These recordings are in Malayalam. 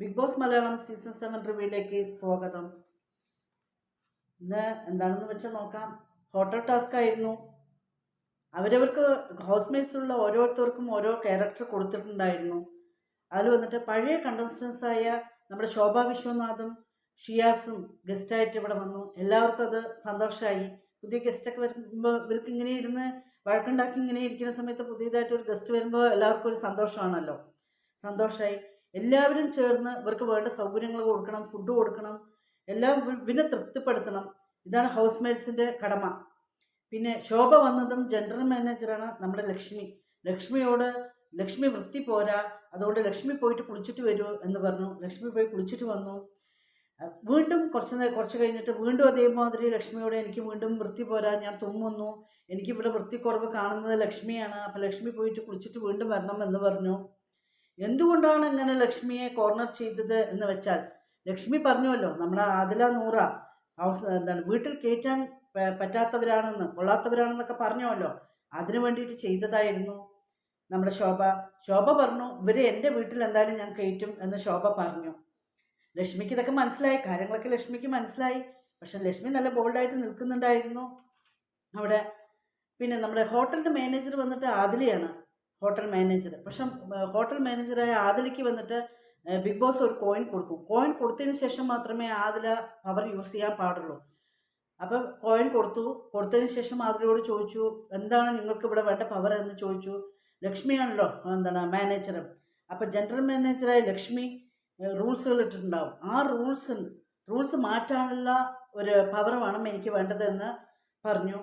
ബിഗ് ബോസ് മലയാളം സീസൺ 7 റിവ്യൂയിലേക്ക് സ്വാഗതം. ഇന്ന് എന്താണെന്ന് വെച്ചാൽ നോക്കാം. ഹോട്ടൽ ടാസ്ക് ആയിരുന്നു. അവരവർക്ക് ഹൗസ് മേറ്റ്സുള്ള ഓരോരുത്തർക്കും ഓരോ ക്യാരക്ടർ കൊടുത്തിട്ടുണ്ടായിരുന്നു. അതിൽ വന്നിട്ട് പഴയ കണ്ടസ്റ്റൻസായ നമ്മുടെ ശോഭ വിശ്വനാഥും ഷിയാസും ഗസ്റ്റായിട്ട് ഇവിടെ വന്നു. എല്ലാവർക്കും അത് സന്തോഷമായി. പുതിയ ഗസ്റ്റൊക്കെ വരുമ്പോൾ ഇവർക്ക് ഇങ്ങനെ ഇരുന്ന് വഴക്കുണ്ടാക്കി ഇങ്ങനെ ഇരിക്കുന്ന സമയത്ത് പുതിയതായിട്ട് ഒരു ഗസ്റ്റ് വരുമ്പോൾ എല്ലാവർക്കും ഒരു സന്തോഷമാണല്ലോ. സന്തോഷമായി. എല്ലാവരും ചേർന്ന് ഇവർക്ക് വേണ്ട സൗകര്യങ്ങൾ കൊടുക്കണം, ഫുഡ് കൊടുക്കണം, എല്ലാം ഇവനെ തൃപ്തിപ്പെടുത്തണം. ഇതാണ് ഹൗസ് മേറ്റ്സിൻ്റെ കടമ. പിന്നെ ശോഭ വന്നതും ജനറൽ മാനേജറാണ് നമ്മുടെ ലക്ഷ്മി. ലക്ഷ്മി വൃത്തി പോരാ, അതുകൊണ്ട് ലക്ഷ്മി പോയിട്ട് കുളിച്ചിട്ട് വരൂ എന്ന് പറഞ്ഞു. ലക്ഷ്മി പോയി കുളിച്ചിട്ട് വന്നു. വീണ്ടും കുറച്ച് കഴിഞ്ഞിട്ട് വീണ്ടും അതേമാതിരി ലക്ഷ്മിയോട് എനിക്ക് വീണ്ടും വൃത്തി പോരാ, ഞാൻ തുമ്മുന്നു, എനിക്കിവിടെ വൃത്തിക്കുറവ് കാണുന്നത് ലക്ഷ്മിയാണ്, അപ്പം ലക്ഷ്മി പോയിട്ട് കുളിച്ചിട്ട് വീണ്ടും വരണം എന്ന് പറഞ്ഞു. എന്തുകൊണ്ടാണ് ഇങ്ങനെ ലക്ഷ്മിയെ കോർണർ ചെയ്തത് എന്ന് വെച്ചാൽ, ലക്ഷ്മി പറഞ്ഞുവല്ലോ നമ്മുടെ ആദില നൂറ വീട്ടിൽ കയറ്റാൻ പറ്റാത്തവരാണെന്ന്, കൊള്ളാത്തവരാണെന്നൊക്കെ പറഞ്ഞുവല്ലോ. അതിനു വേണ്ടിയിട്ട് ചെയ്തതായിരുന്നു നമ്മുടെ ശോഭ പറഞ്ഞു ഇവരെ എൻ്റെ വീട്ടിൽ എന്തായാലും ഞാൻ കയറ്റും എന്ന് ശോഭ പറഞ്ഞു. ലക്ഷ്മിക്ക് ഇതൊക്കെ മനസ്സിലായി, കാര്യങ്ങളൊക്കെ ലക്ഷ്മിക്ക് മനസ്സിലായി. പക്ഷെ ലക്ഷ്മി നല്ല ബോൾഡായിട്ട് നിൽക്കുന്നുണ്ടായിരുന്നു അവിടെ. പിന്നെ നമ്മുടെ ഹോട്ടലിൻ്റെ മാനേജർ വന്നിട്ട് ആദിലയാണ് ഹോട്ടൽ മാനേജർ. പക്ഷെ ഹോട്ടൽ മാനേജറായ ആദിലയ്ക്ക് വന്നിട്ട് ബിഗ് ബോസ് ഒരു കോയിൻ കൊടുക്കും. കോയിൻ കൊടുത്തതിന് ശേഷം മാത്രമേ ആദില പവർ യൂസ് ചെയ്യാൻ പാടുള്ളൂ. അപ്പം കോയിൻ കൊടുത്തതിന് ശേഷം ആദിലയോട് ചോദിച്ചു എന്താണ് നിങ്ങൾക്ക് ഇവിടെ വേണ്ട പവർ എന്ന് ചോദിച്ചു. ലക്ഷ്മിയാണല്ലോ മാനേജർ. അപ്പം ജനറൽ മാനേജറായ ലക്ഷ്മി റൂൾസുകൾ ഇട്ടിട്ടുണ്ടാവും. ആ റൂൾസ് മാറ്റാനുള്ള ഒരു പവർ വേണം എനിക്ക് വേണ്ടതെന്ന് പറഞ്ഞു.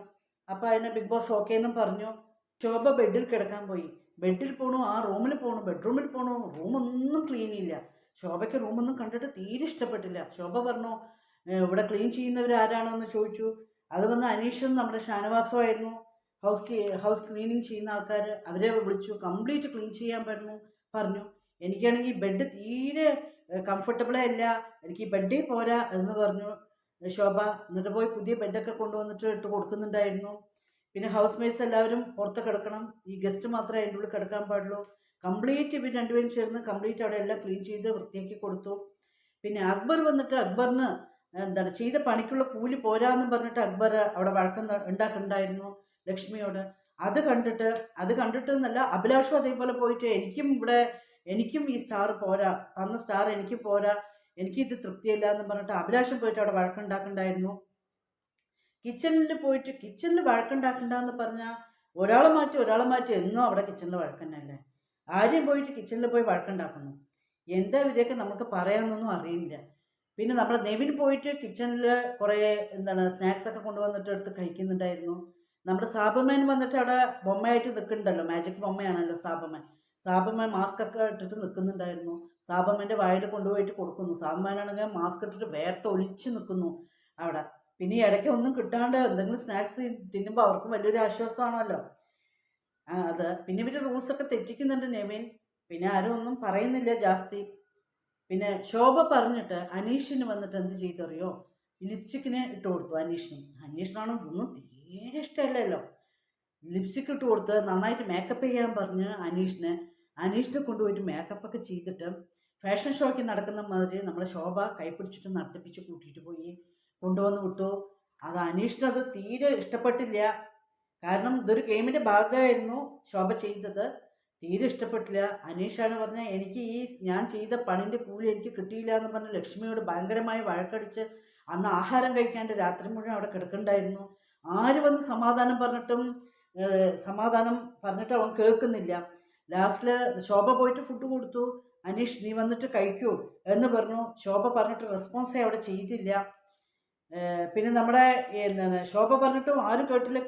അപ്പോൾ അതിനെ ബിഗ് ബോസ് ഓക്കെ എന്നും പറഞ്ഞു. ശോഭ ബെഡിൽ കിടക്കാൻ പോയി. ബെഡിൽ പോണു, ആ റൂമിൽ പോണു, ബെഡ്റൂമിൽ പോണു, റൂമൊന്നും ക്ലീൻ ഇല്ല. ശോഭയ്ക്ക് റൂമൊന്നും കണ്ടിട്ട് തീരെ ഇഷ്ടപ്പെട്ടില്ല. ശോഭ പറഞ്ഞു ഇവിടെ ക്ലീൻ ചെയ്യുന്നവർ ആരാണെന്ന് ചോദിച്ചു. അത് വന്ന് അനീഷും നമ്മുടെ ഷാനവാസുമായിരുന്നു ഹൗസ് ക്ലീനിങ് ചെയ്യുന്ന ആൾക്കാർ. അവരെ വിളിച്ചു, കംപ്ലീറ്റ് ക്ലീൻ ചെയ്യാൻ പറഞ്ഞു. എനിക്കാണെങ്കിൽ ബെഡ് തീരെ കംഫർട്ടബിളേ അല്ല, എനിക്ക് ഈ ബെഡേ പോരാ എന്ന് പറഞ്ഞു ശോഭ. എന്നിട്ട് പോയി പുതിയ ബെഡൊക്കെ കൊണ്ടുവന്നിട്ട് ഇട്ട് കൊടുക്കുന്നുണ്ടായിരുന്നു. പിന്നെ ഹൗസ് മേറ്റ്സ് എല്ലാവരും പുറത്ത് കിടക്കണം, ഈ ഗസ്റ്റ് മാത്രമേ അതിൻ്റെ ഉള്ളിൽ കിടക്കാൻ പാടുള്ളൂ. കംപ്ലീറ്റ് ഇവർ രണ്ടുപേരും ചേർന്ന് കംപ്ലീറ്റ് അവിടെ എല്ലാം ക്ലീൻ ചെയ്ത് വൃത്തിയാക്കി കൊടുത്തു. പിന്നെ അക്ബർ വന്നിട്ട് അക്ബറിന് ചെയ്ത പണിക്കുള്ള കൂലി പോരാന്നും പറഞ്ഞിട്ട് അക്ബർ അവിടെ ഉണ്ടാക്കുന്നുണ്ടായിരുന്നു ലക്ഷ്മിയോട്. അത് കണ്ടിട്ട് എന്നല്ല, അഭിലാഷും അതേപോലെ പോയിട്ട് എനിക്കും ഈ സ്റ്റാർ പോരാ, തന്ന സ്റ്റാർ എനിക്ക് പോരാ, എനിക്കിത് തൃപ്തിയില്ല എന്ന് പറഞ്ഞിട്ട് അഭിലാഷം പോയിട്ട് അവിടെ വഴക്കുണ്ടാക്കുന്നുണ്ടായിരുന്നു. കിച്ചണിൽ വഴക്കുണ്ടാക്കണ്ടെന്ന് പറഞ്ഞാൽ ഒരാളെ മാറ്റി എന്നും അവിടെ കിച്ചണിൽ വഴക്കന്നല്ലേ. ആരെയും പോയിട്ട് കിച്ചണിൽ പോയി വഴക്കുണ്ടാക്കുന്നു. എന്താ ഇവരെയൊക്കെ നമുക്ക് പറയാമെന്നൊന്നും അറിയില്ല. പിന്നെ നമ്മുടെ നെവിൻ പോയിട്ട് കിച്ചണിൽ കുറേ സ്നാക്സൊക്കെ കൊണ്ടുവന്നിട്ട് എടുത്ത് കഴിക്കുന്നുണ്ടായിരുന്നു. നമ്മുടെ സാബുമാൻ വന്നിട്ട് അവിടെ ബൊമ്മയായിട്ട് നിൽക്കുന്നുണ്ടല്ലോ, മാജിക് ബൊമ്മയാണല്ലോ സാബുമാൻ മാസ്ക് ഒക്കെ ഇട്ടിട്ട് നിൽക്കുന്നുണ്ടായിരുന്നു. സാബുമാൻ്റെ വായിൽ കൊണ്ടുപോയിട്ട് കൊടുക്കുന്നു. സാബുമാനാണെങ്കിൽ മാസ്ക് ഇട്ടിട്ട് വേർത്ത് ഒലിച്ച് നിൽക്കുന്നു അവിടെ. പിന്നെ ഇടയ്ക്ക് ഒന്നും കിട്ടാണ്ട് എന്തെങ്കിലും സ്നാക്സ് തിന്നുമ്പോൾ അവർക്കും വലിയൊരു ആശ്വാസമാണല്ലോ അത്. പിന്നെ ഇവർ റൂൾസൊക്കെ തെറ്റിക്കുന്നുണ്ട് നെവിൻ. പിന്നെ ആരും ഒന്നും പറയുന്നില്ല ജാസ്തി. പിന്നെ ശോഭ പറഞ്ഞിട്ട് അനീഷിന് വന്നിട്ട് എന്ത് ചെയ്തറിയോ, ലിപ്സ്റ്റിക്കിനെ ഇട്ട് കൊടുത്തു അനീഷിനാണോ ഇതൊന്നും തീരെ ഇഷ്ടമല്ലല്ലോ. ലിപ്സ്റ്റിക്ക് ഇട്ട് കൊടുത്ത് നന്നായിട്ട് മേക്കപ്പ് ചെയ്യാൻ പറഞ്ഞ് അനീഷിനെ കൊണ്ടുപോയിട്ട് മേക്കപ്പൊക്കെ ചെയ്തിട്ട് ഫാഷൻ ഷോയ്ക്ക് നടക്കുന്ന മാതിരി നമ്മളെ ശോഭ കൈപ്പിടിച്ചിട്ട് നടത്തിപ്പിച്ച് കൂട്ടിയിട്ട് പോയി കൊണ്ടുവന്ന് വിട്ടു. അത് അനീഷിനത് തീരെ ഇഷ്ടപ്പെട്ടില്ല. കാരണം ഇതൊരു ഗെയിമിൻ്റെ ഭാഗമായിരുന്നു ശോഭ ചെയ്തത്. തീരെ ഇഷ്ടപ്പെട്ടില്ല. അനീഷാണ് പറഞ്ഞാൽ എനിക്ക് ഞാൻ ചെയ്ത പണിൻ്റെ കൂലി എനിക്ക് കിട്ടിയില്ല എന്ന് പറഞ്ഞ് ലക്ഷ്മിയോട് ഭയങ്കരമായി വഴക്കടിച്ച് അന്ന് ആഹാരം കഴിക്കാണ്ട് രാത്രി മുഴുവൻ അവിടെ കിടക്കണ്ടായിരുന്നു. ആര് വന്ന് സമാധാനം പറഞ്ഞിട്ട് അവൻ കേൾക്കുന്നില്ല. ലാസ്റ്റിൽ ശോഭ പോയിട്ട് ഫുഡ് കൊടുത്തു. അനീഷ് നീ വന്നിട്ട് കഴിക്കൂ എന്ന് പറഞ്ഞു. ശോഭ പറഞ്ഞിട്ട് റെസ്പോൺസേ അവിടെ ചെയ്തില്ല. പിന്നെ നമ്മുടെ ശോഭ പറഞ്ഞിട്ടും ആരും കേട്ടില്ല.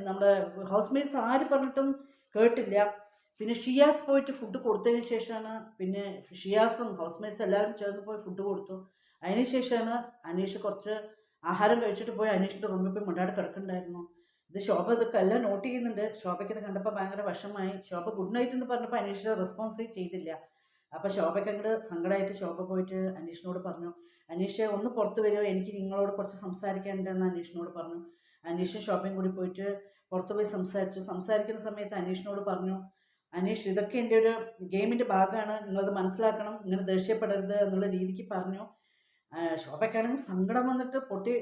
നമ്മുടെ ഹൗസ് മേറ്റ്സ് ആര് പറഞ്ഞിട്ടും കേട്ടില്ല. പിന്നെ ഷിയാസ് പോയിട്ട് ഫുഡ് കൊടുത്തതിന് ശേഷമാണ് പിന്നെ ഷിയാസും ഹൗസ് മേറ്റ്സ് എല്ലാവരും ചേർന്ന് പോയി ഫുഡ് കൊടുത്തു. അതിന് ശേഷമാണ് അനീഷ് കുറച്ച് ആഹാരം കഴിച്ചിട്ട് പോയി അനീഷിൻ്റെ റൂമിൽ പോയി മുണ്ടാട് കിടക്കുന്നുണ്ടായിരുന്നു. ഇത് ശോഭ ഇതൊക്കെ എല്ലാം നോട്ട് ചെയ്യുന്നുണ്ട്. ശോഭയ്ക്ക് ഇത് കണ്ടപ്പോൾ ഭയങ്കര വിഷമായി. ശോഭ ഗുഡ് നൈറ്റ് എന്ന് പറഞ്ഞപ്പോൾ അനീഷ് റെസ്പോൺസ് ചെയ്തില്ല. അപ്പോൾ ശോഭയ്ക്ക് അങ്ങോട്ട് സങ്കടമായിട്ട് ശോഭ പോയിട്ട് അനീഷിനോട് പറഞ്ഞു, അനീഷ് ഒന്ന് പുറത്ത് വരുമോ, എനിക്ക് നിങ്ങളോട് കുറച്ച് സംസാരിക്കാനുണ്ടെന്ന് അനീഷിനോട് പറഞ്ഞു. അനീഷ് ശോഭയും കൂടി പോയിട്ട് പുറത്ത് പോയി സംസാരിക്കുന്ന സമയത്ത് അനീഷിനോട് പറഞ്ഞു അനീഷ് ഇതൊക്കെ എൻ്റെ ഒരു ഗെയിമിൻ്റെ ഭാഗമാണ്, നിങ്ങളത് മനസ്സിലാക്കണം, ഇങ്ങനെ ദേഷ്യപ്പെടരുത് എന്നുള്ള രീതിക്ക് പറഞ്ഞു. ശോഭയ്ക്കാണെങ്കിൽ സങ്കടം വന്നിട്ട് പൊട്ടി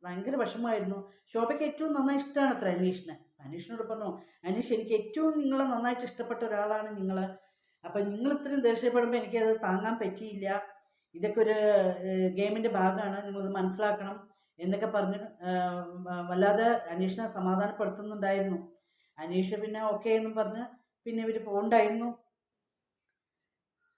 ഭയങ്കര വിഷമമായിരുന്നു. ശോഭയ്ക്ക് ഏറ്റവും നന്നായി ഇഷ്ടമാണ് അത്ര അനീഷിനെ. അനീഷിനോട് പറഞ്ഞു, അനീഷ് എനിക്ക് ഏറ്റവും നിങ്ങളെ നന്നായിട്ട് ഇഷ്ടപ്പെട്ട ഒരാളാണ് നിങ്ങൾ. അപ്പം നിങ്ങൾ ഇത്രയും ദേഷ്യപ്പെടുമ്പോൾ എനിക്കത് താങ്ങാൻ പറ്റിയില്ല. ഇതൊക്കെ ഒരു ഗെയിമിൻ്റെ ഭാഗമാണ്, നിങ്ങളത് മനസ്സിലാക്കണം എന്നൊക്കെ പറഞ്ഞ് വല്ലാതെ അനീഷിനെ സമാധാനപ്പെടുത്തുന്നുണ്ടായിരുന്നു. അനീഷ് പിന്നെ ഓക്കെ എന്നും പറഞ്ഞ് പിന്നെ ഇവർ പോകണ്ടായിരുന്നു.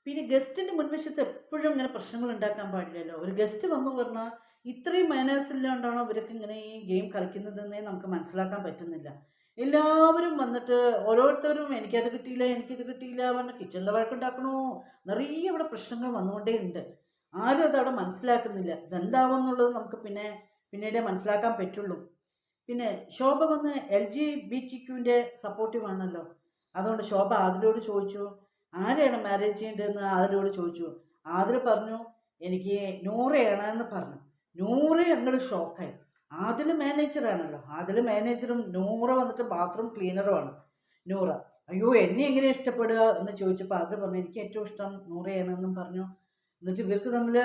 പിന്നെ ഗസ്റ്റിൻ്റെ മുൻവശത്ത് എപ്പോഴും ഇങ്ങനെ പ്രശ്നങ്ങൾ ഉണ്ടാക്കാൻ പാടില്ലല്ലോ. ഒരു ഗസ്റ്റ് വന്നു പറഞ്ഞാൽ ഇത്രയും മാനേഴ്സ് ഇല്ലാണ്ടാണോ ഇവരൊക്കെ ഇങ്ങനെ ഈ ഗെയിം കളിക്കുന്നതെന്നേ നമുക്ക് മനസ്സിലാക്കാൻ പറ്റുന്നില്ല. എല്ലാവരും വന്നിട്ട് ഓരോരുത്തരും എനിക്കത് കിട്ടിയില്ല എനിക്കിത് കിട്ടിയില്ല പറഞ്ഞ് കിച്ചണിലെ വഴക്കുണ്ടാക്കണോ, നിറയെ ഇവിടെ പ്രശ്നങ്ങൾ വന്നുകൊണ്ടേ ഉണ്ട്. ആരും അതവിടെ മനസ്സിലാക്കുന്നില്ല. ഇതെന്താവുമെന്നുള്ളത് നമുക്ക് പിന്നീടേ മനസ്സിലാക്കാൻ പറ്റുള്ളൂ. പിന്നെ ശോഭ വന്ന് LGBTQവിൻ്റെ സപ്പോർട്ടീവ് ആണല്ലോ. അതുകൊണ്ട് ശോഭ ആദിലോട് ചോദിച്ചു, ആരെയാണ് മാരേജ് ചെയ്യേണ്ടതെന്ന് ആദിലോട് ചോദിച്ചു. ആദിൽ പറഞ്ഞു എനിക്ക് നൂറയാണ് എന്ന് പറഞ്ഞു. നൂറ് ഞങ്ങൾ ഷോക്കായി. ആദിൽ മാനേജറാണല്ലോ, ആദിൽ മാനേജറും നൂറ വന്നിട്ട് ബാത്റൂം ക്ലീനറുമാണ് നൂറ. അയ്യോ എന്നെ എങ്ങനെ ഇഷ്ടപ്പെടുക എന്ന് ചോദിച്ചപ്പോൾ ആദിൽ പറഞ്ഞു എനിക്ക് ഏറ്റവും ഇഷ്ടം നൂറയാണെന്നും പറഞ്ഞു. എന്നിട്ട് ഇവർക്ക് തമ്മിൽ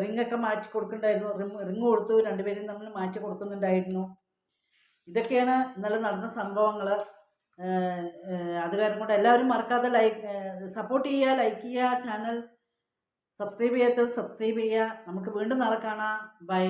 റിങ്ങൊക്കെ മാറ്റി കൊടുക്കണ്ടായിരുന്നു. റിങ് കൊടുത്തു, രണ്ടുപേരും തമ്മിൽ മാറ്റി കൊടുക്കുന്നുണ്ടായിരുന്നു. ഇതൊക്കെയാണ് ഇന്നലെ നടന്ന സംഭവങ്ങൾ. അത് കാരണം കൊണ്ട് എല്ലാവരും മറക്കാതെ സപ്പോർട്ട് ചെയ്യുക, ലൈക്ക് ചെയ്യുക, ചാനൽ സബ്സ്ക്രൈബ് ചെയ്യാത്തവർ സബ്സ്ക്രൈബ് ചെയ്യുക. നമുക്ക് വീണ്ടും നാളെ കാണാം. ബൈ.